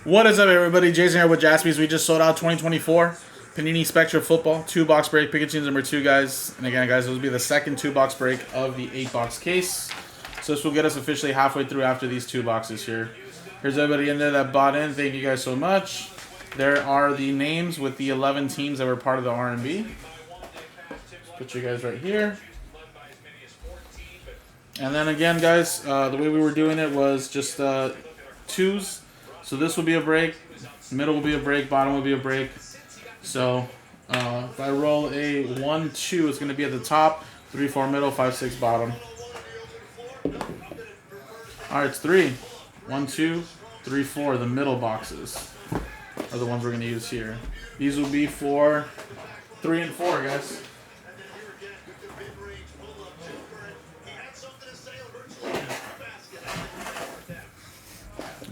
What is up, everybody? Jason here with Jaspys. We just sold out 2024 Panini Spectra football 2-box break. Pikachu number 2, guys. And again, guys, this will be the second 2-box break of the 8-box case. So this will get us officially halfway through after these 2 boxes here. Here's everybody in there that bought in. Thank you guys so much. There are the names with the 11 teams that were part of the R&B. Put you guys right here. And then again, guys, the way we were doing it was just twos. So this will be a break, middle will be a break, bottom will be a break. So if I roll a 1, 2, it's going to be at the top, 3, 4 middle, 5, 6 bottom. All right, it's 3. 1, 2, 3, 4. The middle boxes are the ones we're going to use here. These will be for 3 and 4, guys.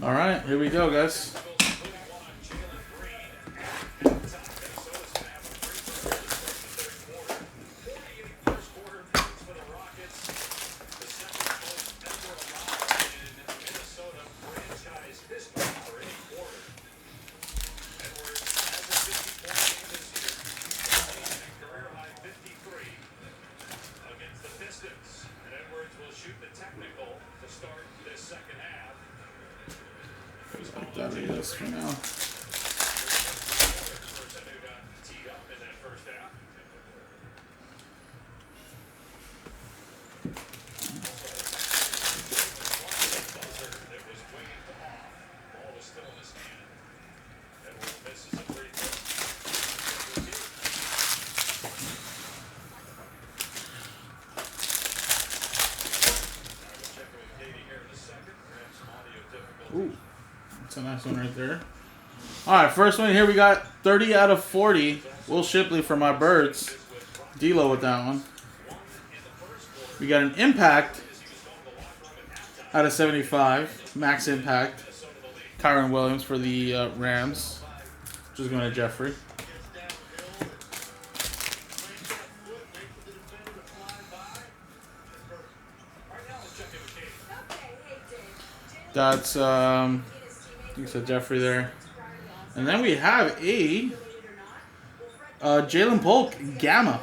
All right, here we go, guys. Like that, I guess, for now. Ooh. That's a nice one right there. Alright, first one here we got 30 out of 40. Will Shipley for my Birds. D-Lo with that one. We got an Impact out of 75. Max Impact. Kyron Williams for the Rams. Just going to Jeffrey. That's I think it's a Jeffrey there. And then we have a Jalen Polk Gamma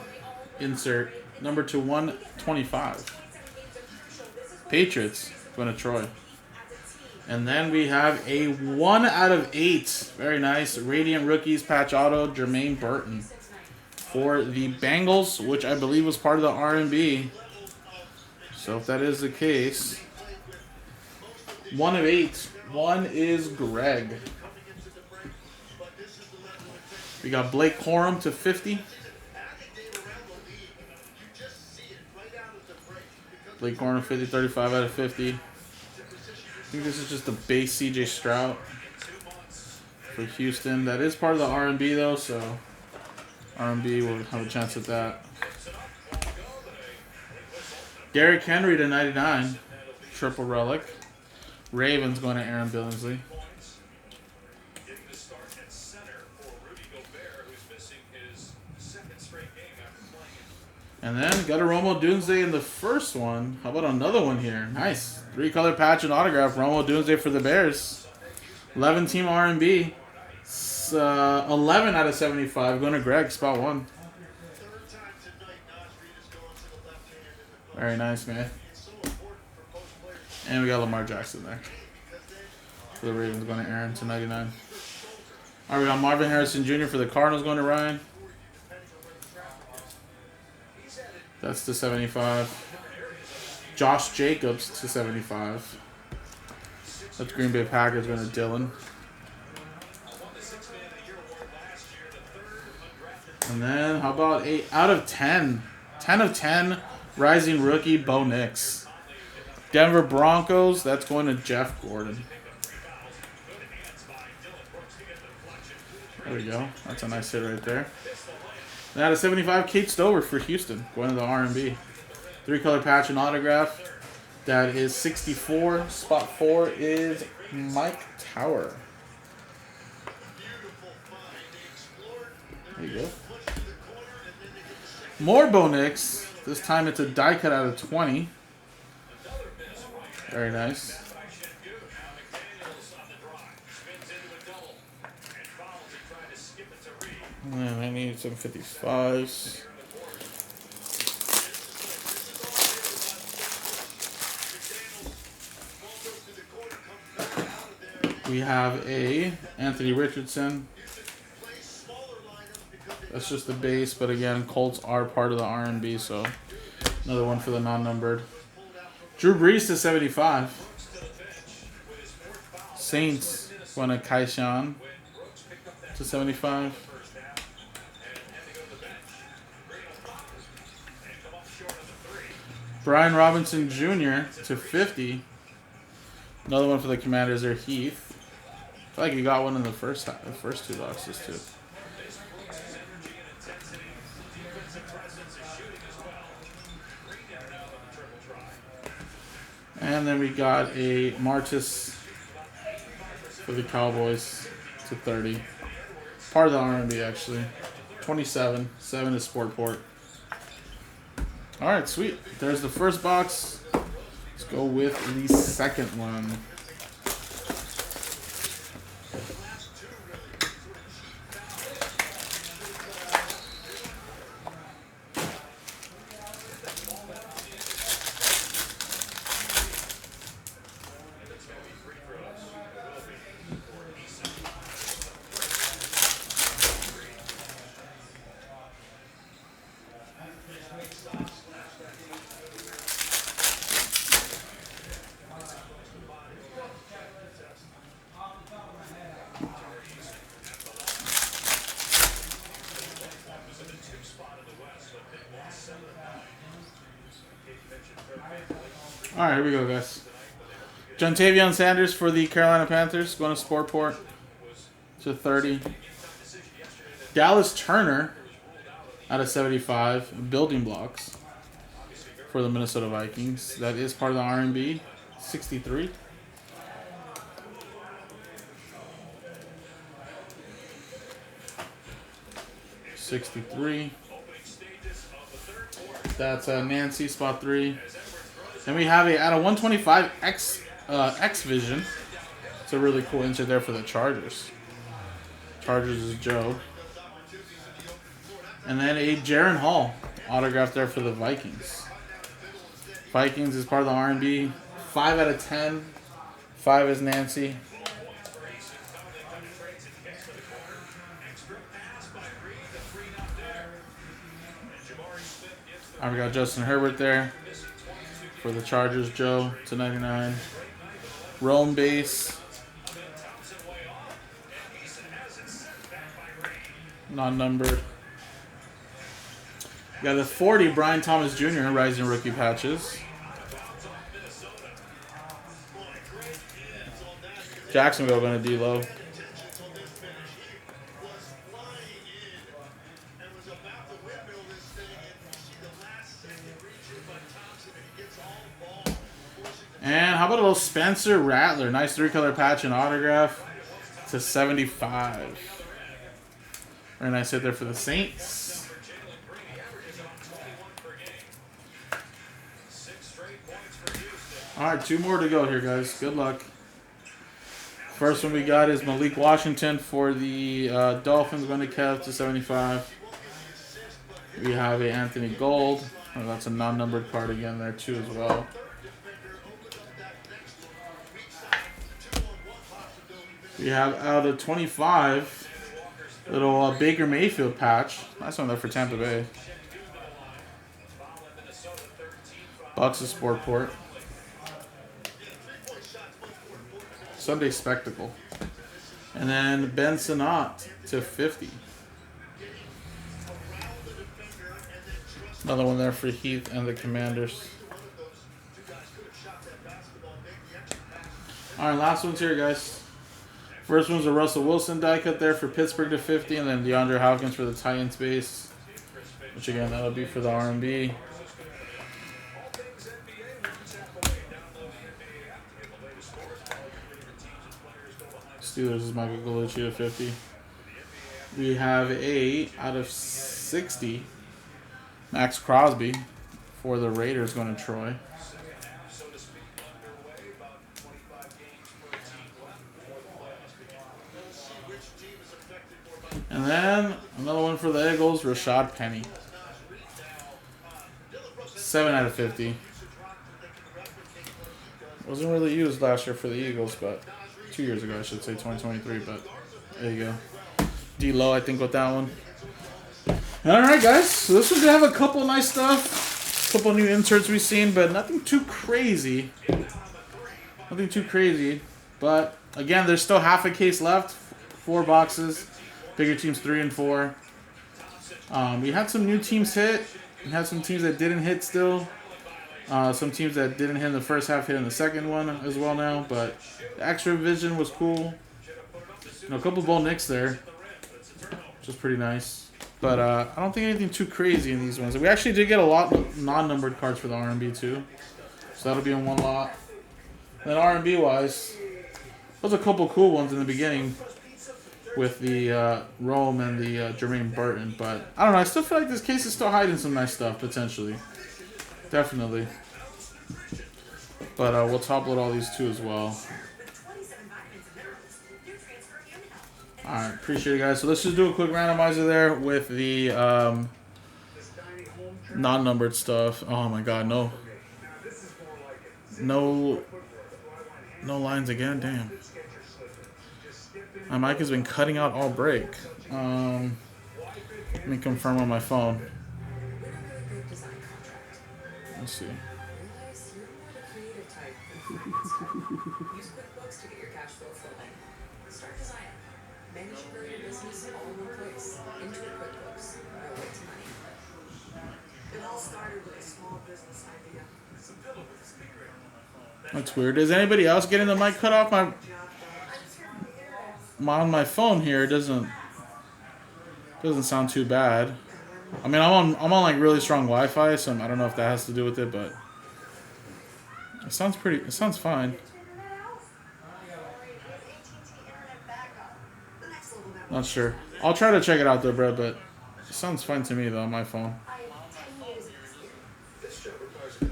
insert, number to 125. Patriots, going to Troy. And then we have a 1 out of 8. Very nice. Radiant Rookies patch auto, Jermaine Burton for the Bengals, which I believe was part of the R&B. So if that is the case, 1 of 8. One is Greg. We got Blake Corum to 50. Blake Corum 50, 35 out of 50. I think this is just a base CJ Stroud for Houston. That is part of the R&B though, so R&B will have a chance at that. Derrick Henry to 99. Triple relic. Ravens going to Aaron Billingsley. And then got a Romo Doomsday in the first one. How about another one here? Nice. 3-color patch and autograph. Romo Doomsday for the Bears. 11-team R&B. 11 out of 75. Going to Greg, spot 1. Very nice, man. And we got Lamar Jackson there. For the Ravens going to Aaron to 99. Alright, we got Marvin Harrison Jr. for the Cardinals going to Ryan. That's to 75. Josh Jacobs to 75. That's Green Bay Packers going to Dylan. And then how about 8 out of 10? 10 of 10. Rising rookie Bo Nix. Denver Broncos, that's going to Jeff Gordon. There we go. That's a nice hit right there. And out of 75, Kate Stover for Houston, going to the R&B. 3-color patch and autograph. That is 64. Spot 4 is Mike Tower. There you go. More Bo Nix. This time it's a die cut out of 20. Very nice. And I need some 55s. We have a Anthony Richardson. That's just the base, but again, Colts are part of the R&B, so another one for the non-numbered. Drew Brees to 75. Saints went a Kaishan to 75. Brian Robinson Jr. to 50. Another one for the Commanders there, Heath. I feel like you got one in the first two boxes too. And then we got a Martis for the Cowboys to 30. Part of the R&B actually. 27. 7 is Sportport. Alright, sweet. There's the first box. Let's go with the second one. All right, here we go, guys. Jontavion Sanders for the Carolina Panthers, going to Sportport to 30. Dallas Turner out of 75, building blocks for the Minnesota Vikings. That is part of the R&B, 63. That's Nancy, spot 3. Then we have a out of 125 X Vision. It's a really cool insert there for the Chargers. Chargers is Joe. And then a Jaren Hall autograph there for the Vikings. Vikings is part of the R&B. 5 out of 10. 5 is Nancy. All right, we got Justin Herbert there for the Chargers, Joe, to 99. Rome base. Non-numbered. Got a 40, Brian Thomas Jr., Rising Rookie Patches. Jacksonville going to D-Lo. And how about a little Spencer Rattler? Nice 3-color patch and autograph to 75. Very nice hit there for the Saints. All right, 2 more to go here, guys. Good luck. First one we got is Malik Washington for the Dolphins, going to Kev to 75. We have a Anthony Gold. Oh, that's a non-numbered card again there too as well. We have out of 25, little Baker Mayfield patch. Nice one there for Tampa Bay. Bucks of Sportport. Sunday Spectacle. And then Ben Sinnott to 50. Another one there for Heath and the Commanders. All right, last one's here, guys. First one's a Russell Wilson die cut there for Pittsburgh to 50, and then DeAndre Hopkins for the Titans base, which again, that'll be for the R&B. Steelers is Michael Gallucci to 50. We have a out of 60, Max Crosby for the Raiders going to Troy. And then another one for the Eagles, Rashad Penny. 7 out of 50. Wasn't really used last year for the Eagles, but 2 years ago, I should say, 2023. But there you go. D-Low, I think, with that one. All right, guys. So this one's going to have a couple nice stuff. A couple new inserts we've seen, but nothing too crazy. Nothing too crazy. But, again, there's still half a case left. 4 boxes. Bigger teams 3 and 4. We had some new teams hit. We had some teams that didn't hit still. Some teams that didn't hit in the first half hit in the second one as well now. But the extra vision was cool. You know, a couple Bo Nicks there, which is pretty nice. But I don't think anything too crazy in these ones. We actually did get a lot of non-numbered cards for the R&B too. So that'll be in one lot. And then R&B wise, there's a couple cool ones in the beginning with the Rome and the Jermaine Burton. But I don't know. I still feel like this case is still hiding some nice stuff, potentially. Definitely. But we'll top load all these too as well. Alright, appreciate it, guys. So let's just do a quick randomizer there with the non-numbered stuff. Oh my god, no lines again, damn. My mic has been cutting out all break. Let me confirm on my phone. Let's see. That's weird. Is anybody else getting the mic cut off? On my phone here, it doesn't sound too bad. I mean, I'm on like really strong Wi-Fi, so I don't know if that has to do with it, but it sounds fine. Not sure. I'll try to check it out though, bro, but it sounds fine to me though on my phone.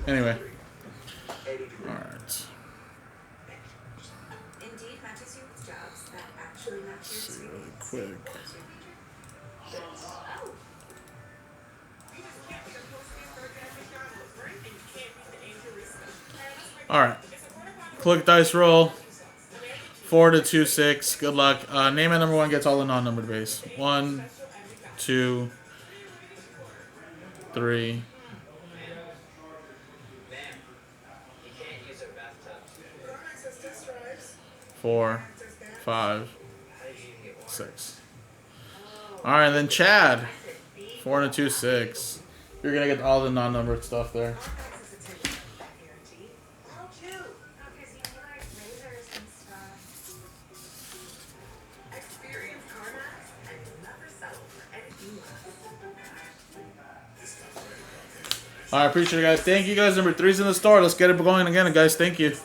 Anyway. Alright. Let's see really quick. Alright. Click dice roll. 4 to 2, 6. Good luck. Name and number 1 gets all the non-numbered base. 1, 2, 3. 4, 5, 6. Alright, then Chad. 4 and a 2, 6. You're gonna get all the non-numbered stuff there. Alright, appreciate it, guys. Thank you, guys. Number 3's in the store. Let's get it going again, guys. Thank you.